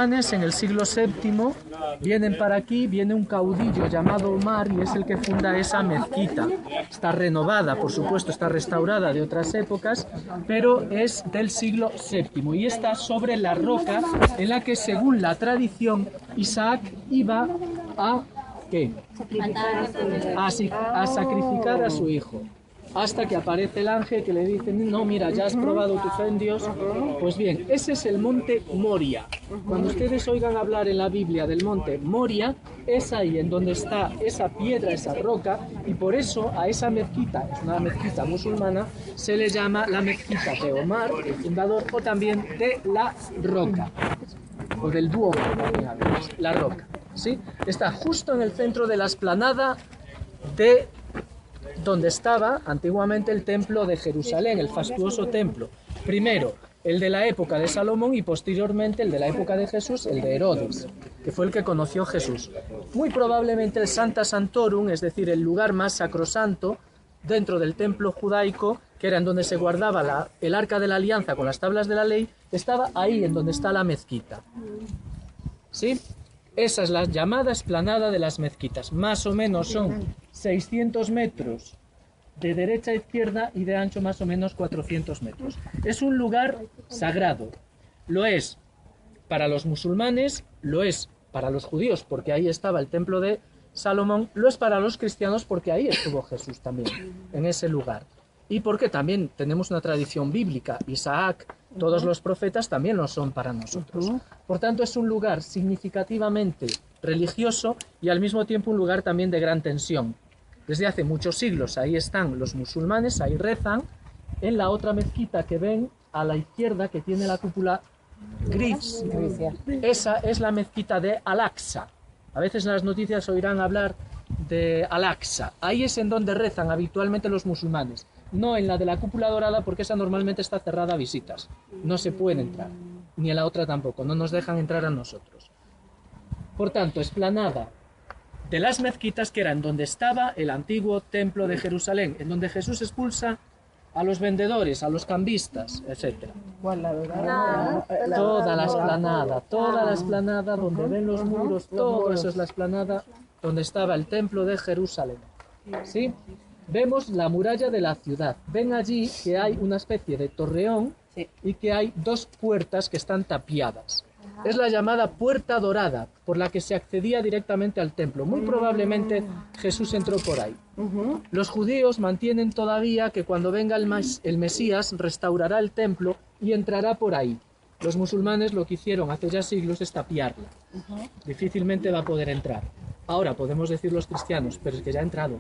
En el siglo VII vienen para aquí, viene un caudillo llamado Omar y es el que funda esa mezquita. Está renovada, por supuesto, está restaurada de otras épocas, pero es del siglo VII y está sobre la roca en la que, según la tradición, Isaac iba a ¿qué? A sacrificar a su hijo. Hasta que aparece el ángel que le dice, no, mira, ya has probado tu fe en Dios. Pues bien, ese es el monte Moria. Cuando ustedes oigan hablar en la Biblia del monte Moria, es ahí en donde está esa piedra, esa roca, y por eso a esa mezquita, es una mezquita musulmana, se le llama la mezquita de Omar, el fundador, o también de la roca, o del Duomo, la roca, ¿sí? Está justo en el centro de la explanada de donde estaba antiguamente el templo de Jerusalén, el fastuoso templo. Primero, el de la época de Salomón y posteriormente el de la época de Jesús, el de Herodes, que fue el que conoció Jesús. Muy probablemente el Sancta Sanctorum, es decir, el lugar más sacrosanto dentro del templo judaico, que era en donde se guardaba el arca de la alianza con las tablas de la ley, estaba ahí en donde está la mezquita. ¿Sí? Esa es la llamada explanada de las mezquitas. Más o menos son 600 metros de derecha a izquierda y de ancho más o menos 400 metros. Es un lugar sagrado. Lo es para los musulmanes, lo es para los judíos porque ahí estaba el templo de Salomón, lo es para los cristianos porque ahí estuvo Jesús también, en ese lugar. Y porque también tenemos una tradición bíblica, Isaac, todos los profetas también lo son para nosotros. Por tanto, es un lugar significativamente religioso y al mismo tiempo un lugar también de gran tensión. Desde hace muchos siglos ahí están los musulmanes, ahí rezan. En la otra mezquita que ven a la izquierda, que tiene la cúpula gris, esa es la mezquita de Al-Aqsa. A veces en las noticias oirán hablar de Al-Aqsa. Ahí es en donde rezan habitualmente los musulmanes. No en la de la cúpula dorada porque esa normalmente está cerrada a visitas. No se puede entrar. Ni en la otra tampoco. No nos dejan entrar a nosotros. Por tanto, explanada de las mezquitas que era en donde estaba el antiguo templo de Jerusalén, en donde Jesús expulsa a los vendedores, a los cambistas, etc. Toda la explanada donde ven los muros, todo eso es la explanada donde estaba el templo de Jerusalén. ¿Sí? Vemos la muralla de la ciudad. Ven allí que hay una especie de torreón y que hay dos puertas que están tapiadas. Es la llamada Puerta Dorada, por la que se accedía directamente al templo. Muy probablemente Jesús entró por ahí. Los judíos mantienen todavía que cuando venga el Mesías restaurará el templo y entrará por ahí. Los musulmanes lo que hicieron hace ya siglos es tapiarla. Difícilmente va a poder entrar. Ahora podemos decir los cristianos, pero es que ya ha entrado.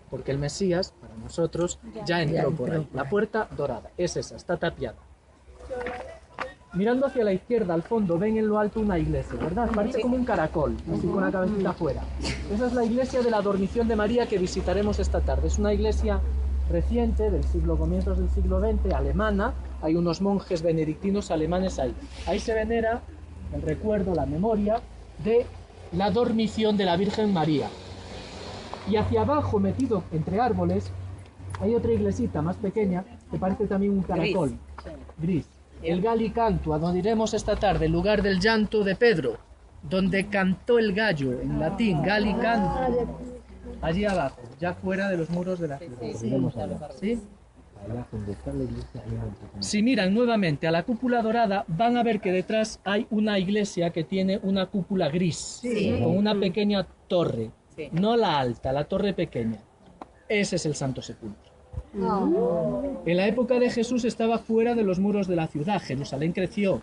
Porque el Mesías, para nosotros, ya entró por ahí. La Puerta Dorada, es esa, está tapiada. Mirando hacia la izquierda, al fondo, ven en lo alto una iglesia, ¿verdad? Parece como un caracol, así con la cabecita afuera. Esa es la iglesia de la Dormición de María que visitaremos esta tarde. Es una iglesia reciente, comienzos del siglo XX, alemana. Hay unos monjes benedictinos alemanes ahí. Ahí se venera el recuerdo, la memoria de la dormición de la Virgen María. Y hacia abajo, metido entre árboles, hay otra iglesita más pequeña que parece también un caracol, gris. El Gallicanto, a donde iremos esta tarde, el lugar del llanto de Pedro, donde cantó el gallo, en latín, Gallicanto. Allí abajo, ya fuera de los muros de la ciudad. ¿Sí? Si miran nuevamente a la cúpula dorada, van a ver que detrás hay una iglesia que tiene una cúpula gris, con una pequeña torre. No la alta, la torre pequeña. Ese es el Santo Sepulcro. En la época de Jesús estaba fuera de los muros de la ciudad. Jerusalén creció.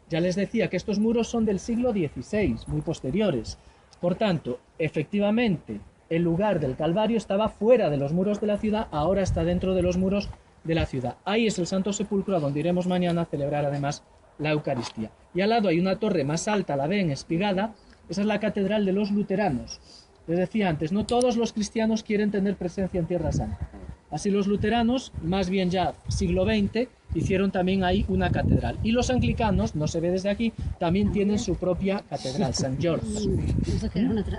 Ya les decía que estos muros son del siglo XVI, muy posteriores. Por tanto, efectivamente, el lugar del Calvario estaba fuera de los muros de la ciudad, ahora está dentro de los muros de la ciudad. Ahí es el Santo Sepulcro, a donde iremos mañana a celebrar además la Eucaristía. Y al lado hay una torre más alta, la ven, espigada. Esa es la Catedral de los Luteranos. Les decía antes, no todos los cristianos quieren tener presencia en Tierra Santa. Así los luteranos, más bien ya siglo XX, hicieron también ahí una catedral. Y los anglicanos, no se ve desde aquí, también tienen su propia catedral, St. George.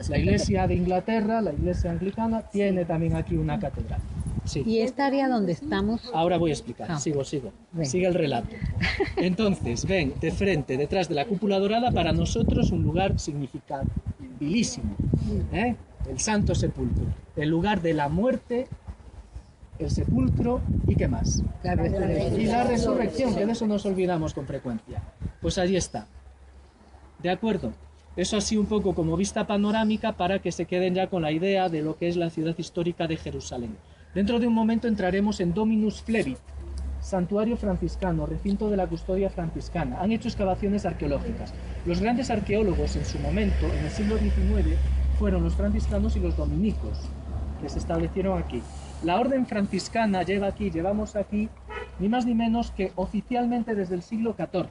La iglesia de Inglaterra, la iglesia anglicana, tiene también aquí una catedral. Sí. Y esta área donde estamos, Ahora voy a explicar, Ah. sigo. Ven. Sigue el relato. Entonces, ven, de frente, detrás de la cúpula dorada, para nosotros un lugar significabilísimo. ¿Eh? El Santo Sepulcro, el lugar de la muerte, el sepulcro y qué más. la resurrección. Y la resurrección, que de eso nos olvidamos con frecuencia. Pues allí está. ¿De acuerdo? Eso así un poco como vista panorámica para que se queden ya con la idea de lo que es la ciudad histórica de Jerusalén. Dentro de un momento entraremos en Dominus Flevit, santuario franciscano, recinto de la custodia franciscana. Han hecho excavaciones arqueológicas. Los grandes arqueólogos en su momento, en el siglo XIX, fueron los franciscanos y los dominicos, que se establecieron aquí. La orden franciscana llevamos aquí, ni más ni menos que oficialmente desde el siglo XIV.